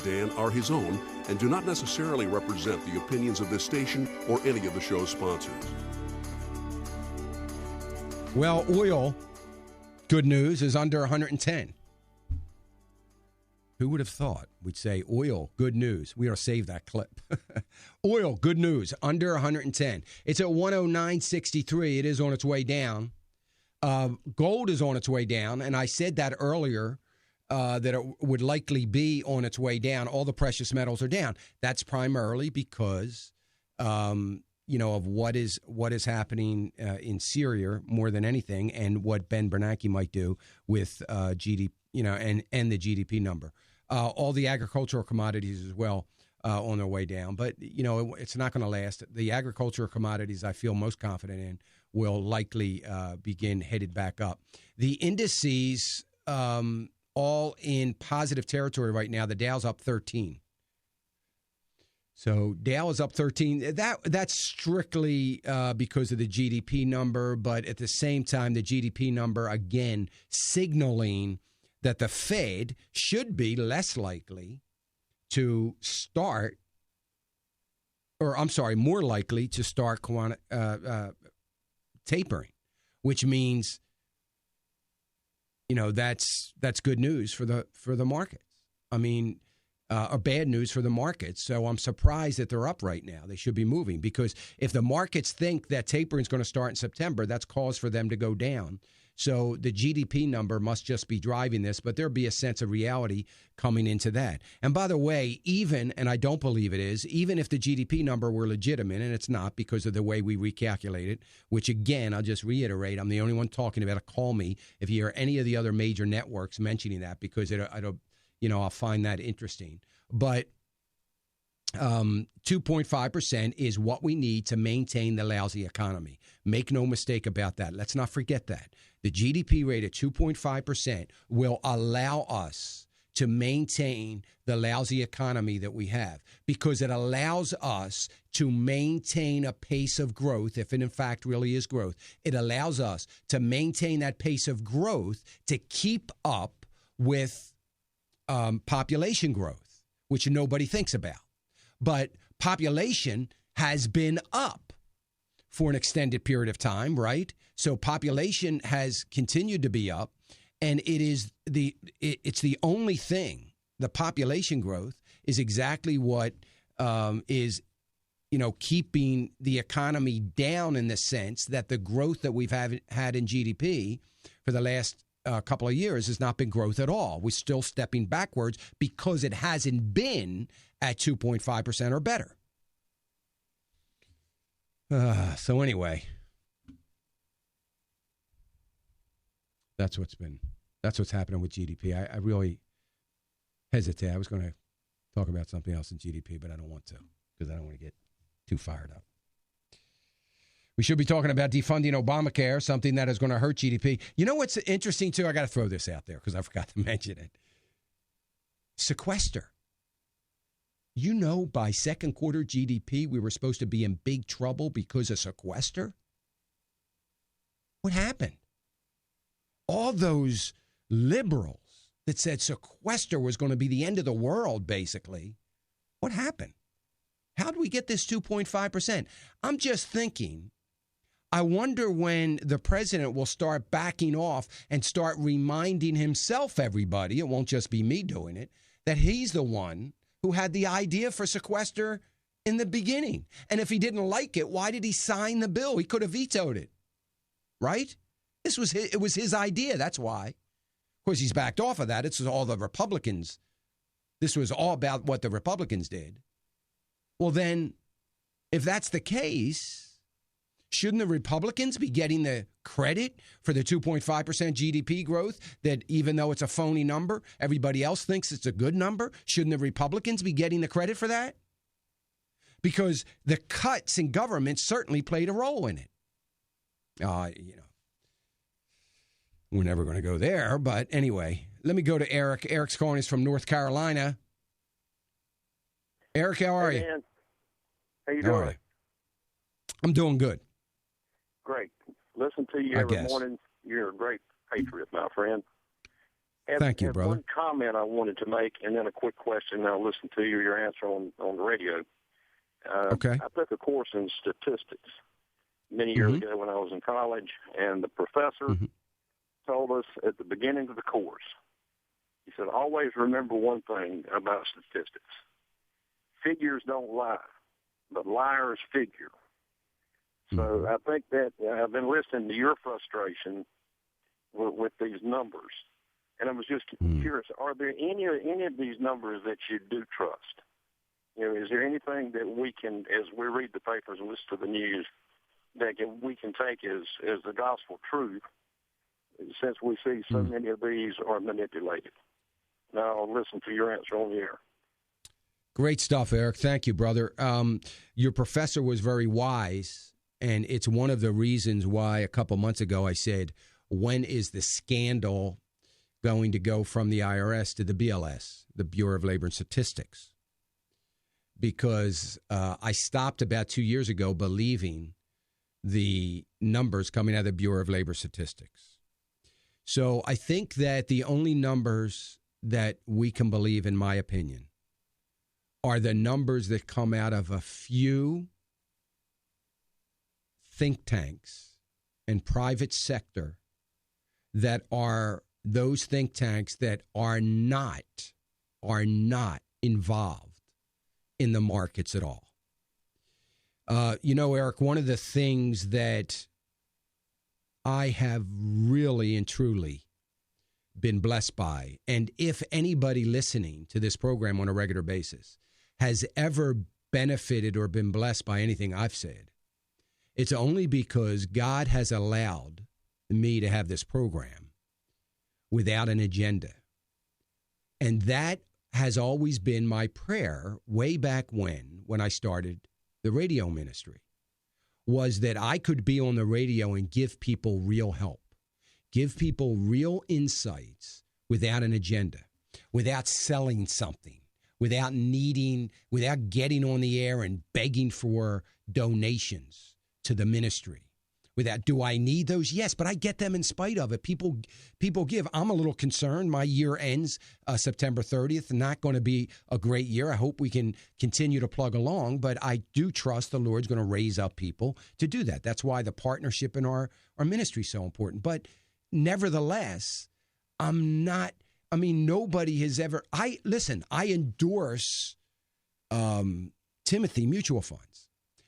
Dan are his own and do not necessarily represent the opinions of this station or any of the show's sponsors. Well, oil, good news, is under 110. Who would have thought we'd say oil, good news? We ought to save that clip. Oil, good news, under 110. It's at 109.63. It is on its way down. Gold is on its way down, and I said that earlier, that it would likely be on its way down. All the precious metals are down. That's primarily because, of what is happening in Syria more than anything, and what Ben Bernanke might do with GDP, and the GDP number. All the agricultural commodities as well on their way down. But, it's not going to last. The agricultural commodities I feel most confident in will likely begin headed back up. The indices all in positive territory right now. The Dow's up 13. So Dow is up 13. That's strictly because of the GDP number, but at the same time, the GDP number, again, signaling that the Fed should be less likely to start, more likely to start tapering, which means, that's good news for the markets. I mean, or bad news for the markets. So I'm surprised that they're up right now. They should be moving, because if the markets think that tapering is going to start in September, that's cause for them to go down. So the GDP number must just be driving this, but there'll be a sense of reality coming into that. And by the way, and I don't believe it is, even if the GDP number were legitimate, and it's not because of the way we recalculate it, which again, I'll just reiterate, I'm the only one talking about it. Call me if you hear any of the other major networks mentioning that, because I'll find that interesting. But 2.5% is what we need to maintain the lousy economy. Make no mistake about that. Let's not forget that. The GDP rate at 2.5% will allow us to maintain the lousy economy that we have, because it allows us to maintain a pace of growth, if it in fact really is growth. It allows us to maintain that pace of growth to keep up with population growth, which nobody thinks about. But population has been up for an extended period of time, right? So population has continued to be up, and it's the only thing. The population growth is exactly what is keeping the economy down, in the sense that the growth that we've had in GDP for the last couple of years has not been growth at all. We're still stepping backwards because it hasn't been at 2.5% or better. So anyway, that's what's happening with GDP. I really hesitate. I was going to talk about something else in GDP, but I don't want to, because I don't want to get too fired up. We should be talking about defunding Obamacare, something that is going to hurt GDP. You know what's interesting, too? I got to throw this out there because I forgot to mention it. Sequester. By second quarter GDP, we were supposed to be in big trouble because of sequester? What happened? All those liberals that said sequester was going to be the end of the world, basically, what happened? How did we get this 2.5%? I'm just thinking, I wonder when the president will start backing off and start reminding himself, everybody, it won't just be me doing it, that he's the one who had the idea for sequester in the beginning. And if he didn't like it, why did he sign the bill? He could have vetoed it, right? It was his idea. That's why. Of course, he's backed off of that. It's all the Republicans. This was all about what the Republicans did. Well, then, if that's the case, shouldn't the Republicans be getting the credit for the 2.5% GDP growth that, even though it's a phony number, everybody else thinks it's a good number? Shouldn't the Republicans be getting the credit for that? Because the cuts in government certainly played a role in it. We're never going to go there. But anyway, let me go to Eric. Eric's calling us from North Carolina. Eric, how are you? Dan. How you doing? I'm doing good. Great. Listen to you every morning. You're a great patriot, my friend. Thank you, brother. One comment I wanted to make, and then a quick question. I'll listen to your answer on the radio. Okay. I took a course in statistics many years ago when I was in college, and the professor told us at the beginning of the course, he said, always remember one thing about statistics. Figures don't lie, but liars figure. So I think that I've been listening to your frustration with these numbers, and I was just curious, are there any of these numbers that you do trust? Is there anything that we can, as we read the papers and listen to the news, that we can take as the gospel truth, since we see so many of these are manipulated? Now I'll listen to your answer on the air. Great stuff, Eric. Thank you, brother. Your professor was very wise, and it's one of the reasons why a couple months ago I said, when is the scandal going to go from the IRS to the BLS, the Bureau of Labor and Statistics? Because I stopped about 2 years ago believing the numbers coming out of the Bureau of Labor Statistics. So I think that the only numbers that we can believe, in my opinion, are the numbers that come out of a few think tanks and private sector that are those think tanks that are not involved in the markets at all. Eric, one of the things that I have really and truly been blessed by, and if anybody listening to this program on a regular basis has ever benefited or been blessed by anything I've said, it's only because God has allowed me to have this program without an agenda. And that has always been my prayer way back when I started the radio ministry, was that I could be on the radio and give people real help, give people real insights without an agenda, without selling something, without getting on the air and begging for donations to the ministry. Without, do I need those? Yes, but I get them in spite of it. People give. I'm a little concerned. My year ends September 30th. Not going to be a great year. I hope we can continue to plug along, but I do trust the Lord's going to raise up people to do that. That's why the partnership in our ministry is so important. But nevertheless, nobody has ever. I endorse Timothy mutual funds,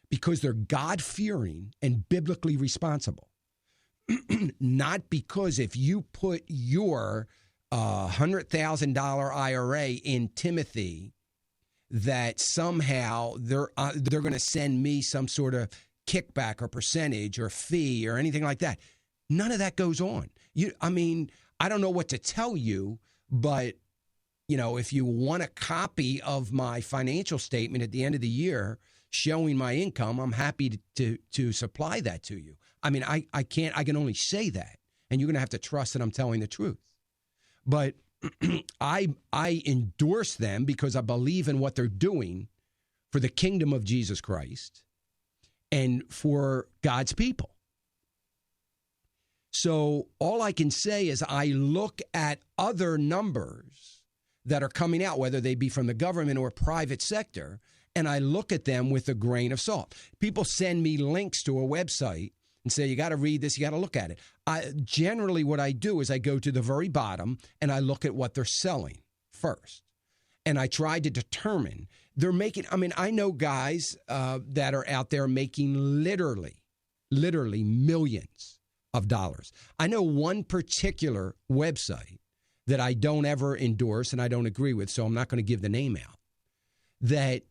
because they're God-fearing and biblically responsible. Not because if you put your $100,000 IRA in Timothy, that somehow they're going to send me some sort of kickback or percentage or fee or anything like that. None of that goes on. I don't know what to tell you, but if you want a copy of my financial statement at the end of the year showing my income, I'm happy to supply that to you. I can only say that, and you're going to have to trust that I'm telling the truth. But I endorse them because I believe in what they're doing for the kingdom of Jesus Christ and for God's people. So all I can say is I look at other numbers that are coming out, whether they be from the government or private sector, and I look at them with a grain of salt. People send me links to a website and say, you got to read this, you got to look at it. Generally, what I do is I go to the very bottom and I look at what they're selling first. And I try to determine, they're making, I know guys that are out there making literally millions of dollars. I know one particular website that I don't ever endorse and I don't agree with, so I'm not going to give the name out, that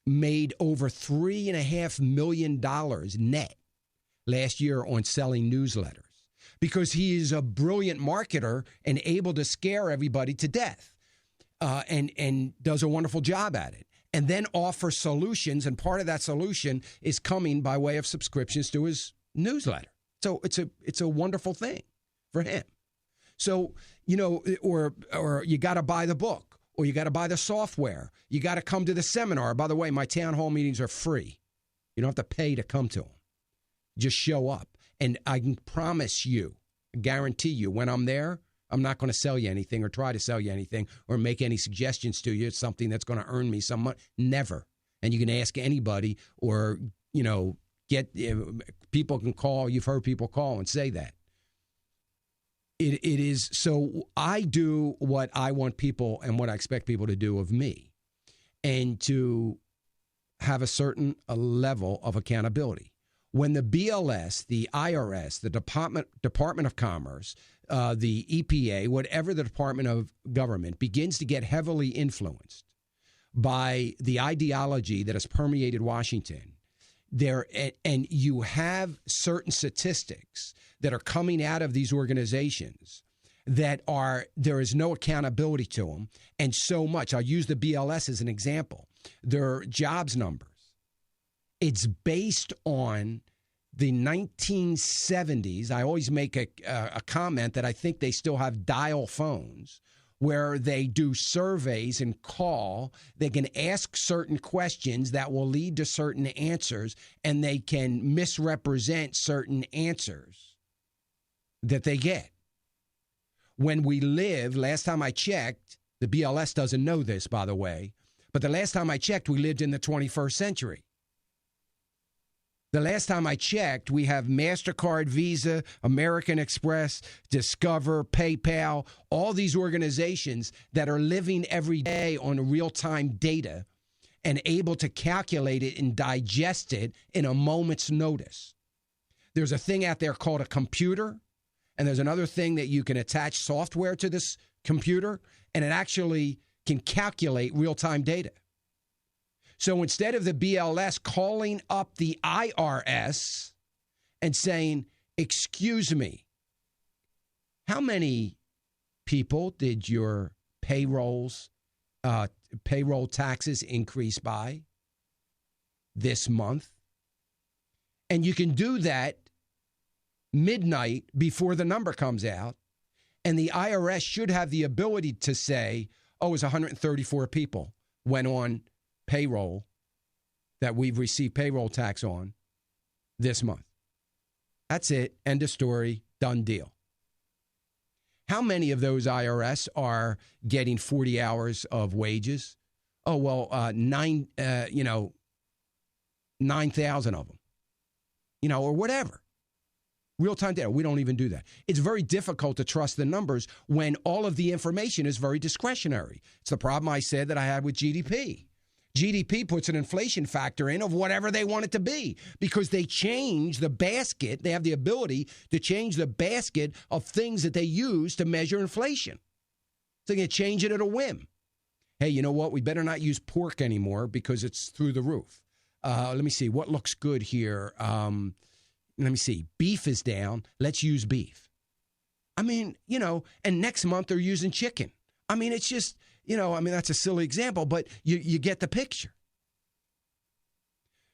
made over $3.5 million net last year on selling newsletters, because he is a brilliant marketer and able to scare everybody to death, and does a wonderful job at it, and then offers solutions. And part of that solution is coming by way of subscriptions to his newsletter. So it's a wonderful thing for him. So, or you got to buy the book, or you got to buy the software. You got to come to the seminar. By the way, my town hall meetings are free. You don't have to pay to come to them. Just show up. And I can promise you, guarantee you, when I'm there, I'm not going to sell you anything or try to sell you anything or make any suggestions to you. It's something that's going to earn me some money. Never. And you can ask anybody or, people can call. You've heard people call and say that. It is. So I do what I want people and what I expect people to do of me, and to have a certain level of accountability. When the BLS, the IRS, the Department of Commerce, the EPA, whatever the Department of Government begins to get heavily influenced by the ideology that has permeated Washington, and you have certain statistics that are coming out of these organizations that there is no accountability to them, and so much. I'll use the BLS as an example. Their jobs numbers. It's based on the 1970s. I always make a comment that I think they still have dial phones where they do surveys and call. They can ask certain questions that will lead to certain answers, and they can misrepresent certain answers that they get. When we live, last time I checked, the BLS doesn't know this, by the way, but the last time I checked, we lived in the 21st century. The last time I checked, we have MasterCard, Visa, American Express, Discover, PayPal, all these organizations that are living every day on real-time data and able to calculate it and digest it in a moment's notice. There's a thing out there called a computer, and there's another thing that you can attach software to this computer, and it actually can calculate real-time data. So instead of the BLS calling up the IRS and saying, excuse me, how many people did your payroll taxes increase by this month? And you can do that midnight before the number comes out. And the IRS should have the ability to say, oh, it's 134 people went on payroll that we've received payroll tax on this month. That's it. End of story. Done deal. How many of those IRS are getting 40 hours of wages? Oh, well, 9,000 of them, or whatever. Real-time data. We don't even do that. It's very difficult to trust the numbers when all of the information is very discretionary. It's the problem I said that I had with GDP. GDP puts an inflation factor in of whatever they want it to be because they change the basket. They have the ability to change the basket of things that they use to measure inflation. So they can change it at a whim. Hey, you know what? We better not use pork anymore because it's through the roof. Let me see. What looks good here? Let me see. Beef is down. Let's use beef. And next month they're using chicken. It's just... that's a silly example, but you get the picture.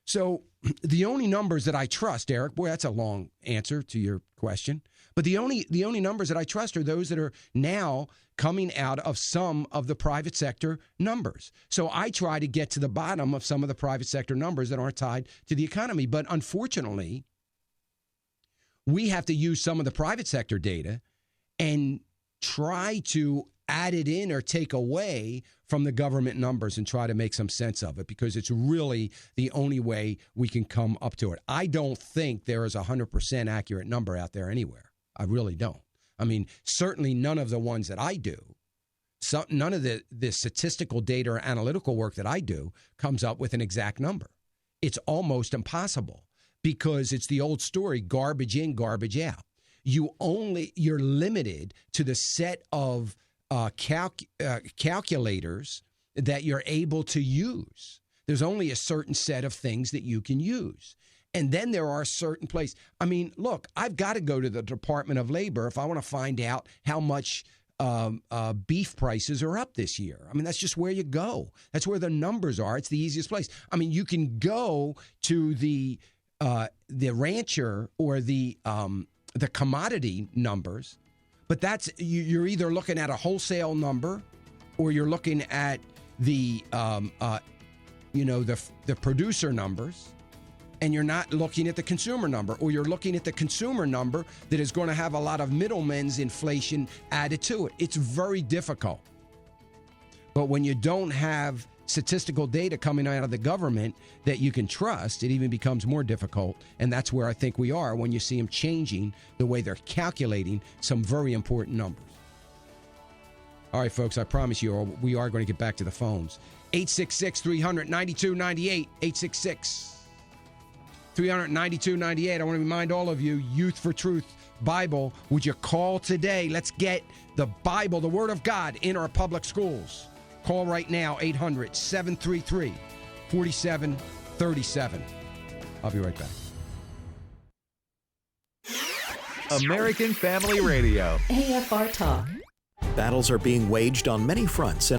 So the only numbers that I trust, Eric, boy, that's a long answer to your question. But the only numbers that I trust are those that are now coming out of some of the private sector numbers. So I try to get to the bottom of some of the private sector numbers that aren't tied to the economy. But unfortunately, we have to use some of the private sector data and try to add it in or take away from the government numbers and try to make some sense of it because it's really the only way we can come up to it. I don't think there is a 100% accurate number out there anywhere. I really don't. Certainly none of the ones that I do, none of the statistical data or analytical work that I do comes up with an exact number. It's almost impossible because it's the old story, garbage in, garbage out. You're limited to the set of calculators that you're able to use. There's only a certain set of things that you can use. And then there are certain places. Look, I've got to go to the Department of Labor if I want to find out how much beef prices are up this year. That's just where you go. That's where the numbers are. It's the easiest place. You can go to the rancher or the commodity numbers. But that's you're either looking at a wholesale number, or you're looking at the producer numbers, and you're not looking at the consumer number, or you're looking at the consumer number that is going to have a lot of middlemen's inflation added to it. It's very difficult. But when you don't have statistical data coming out of the government that you can trust, it even becomes more difficult. And that's where I think we are when you see them changing the way they're calculating some very important numbers. All right, folks, I promise you we are going to get back to the phones. 866-300-9298, 866-300-9298. I want to remind all of you, Youth for Truth Bible, would you call today? Let's get the Bible, the Word of God, in our public schools. Call right now, 800-733-4737. I'll be right back. American Family Radio. AFR Talk. Battles are being waged on many fronts.